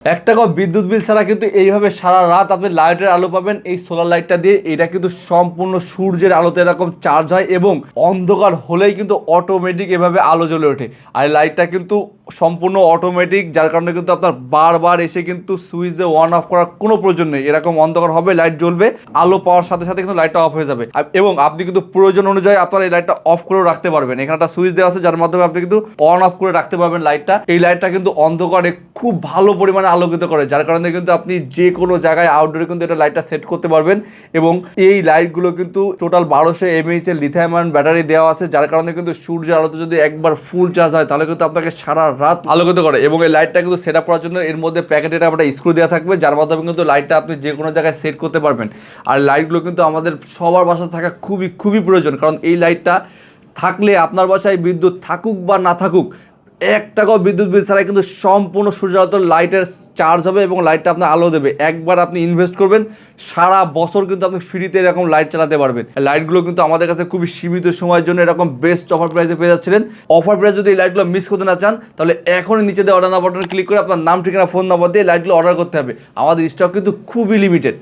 ৳১ বিদ্যুৎ বিল ছাড়া কিন্তু এইভাবে সারা রাত আপনি লাইটের আলো পাবেন এই সোলার লাইটটা দিয়ে। এটা কিন্তু সম্পূর্ণ সূর্যের আলোতে এরকম চার্জ হয় এবং অন্ধকার হলেই কিন্তু অটোমেটিক এভাবে আলো জ্বলে ওঠে। আর লাইটটা কিন্তু সম্পূর্ণ অটোমেটিক, যার কারণে কিন্তু আপনার বারবার এসে কিন্তু সুইচ দিয়ে অন অফ করার কোনো প্রয়োজন নেই। এরকম অন্ধকার হবে, লাইট জ্বলবে, আলো পাওয়ার সাথে সাথে কিন্তু লাইটটা অফ হয়ে যাবে। এবং আপনি কিন্তু প্রয়োজন অনুযায়ী আপনার এই লাইটটা অফ করেও রাখতে পারবেন। এখানে একটা সুইচ দেওয়া আছে যার মাধ্যমে আপনি কিন্তু অন অফ করে রাখতে পারবেন লাইটটা। এই লাইটটা কিন্তু অন্ধকারে খুব ভালো পরিমাণে আলোকিত করে, যার কারণে কিন্তু আপনি যে কোনো জায়গায় আউটডোরে কিন্তু এটা লাইটটা সেট করতে পারবেন। এবং এই লাইটগুলো কিন্তু টোটাল 1200 mAh এর লিথিয়াম আয়ন ব্যাটারি দেওয়া আছে, যার কারণে কিন্তু সূর্যের আলোতে যদি একবার ফুল চার্জ হয় তাহলে কিন্তু আপনাকে সারা রাত আলোকিত করে। এবং এই লাইটটা কিন্তু সেট আপ করার জন্য এর মধ্যে প্যাকেটের একটা স্ক্রু দেওয়া থাকবে, যার মাধ্যমে কিন্তু লাইটটা আপনি যে কোনো জায়গায় সেট করতে পারবেন। আর লাইটগুলো কিন্তু আমাদের সবার বাসায় থাকা খুবই খুবই প্রয়োজন, কারণ এই লাইটটা থাকলে আপনার বাসায় বিদ্যুৎ থাকুক বা না থাকুক, ৳1 বিদ্যুৎ বিল ছাড়াই কিন্তু সম্পূর্ণ সূর্যের আলোতে লাইটের চার্জ হবে এবং লাইটটা আপনার আলো দেবে। একবার আপনি ইনভেস্ট করবেন, সারা বছর কিন্তু আপনি ফ্রিতে এরকম লাইট চালাতে পারবেন। লাইটগুলো কিন্তু আমাদের কাছে খুবই সীমিত সময়ের জন্য এরকম বেস্ট অফার প্রাইসে পেয়ে যাচ্ছিলেন। অফার প্রাইস যদি এই লাইটগুলো মিস করতে না চান তাহলে এখনই নিচে দিয়ে অর্ডার নাও বাটনে ক্লিক করে আপনার নাম, ঠিকানা, ফোন নাম্বার দিয়ে লাইটগুলো অর্ডার করতে হবে। আমাদের স্টক কিন্তু খুবই লিমিটেড।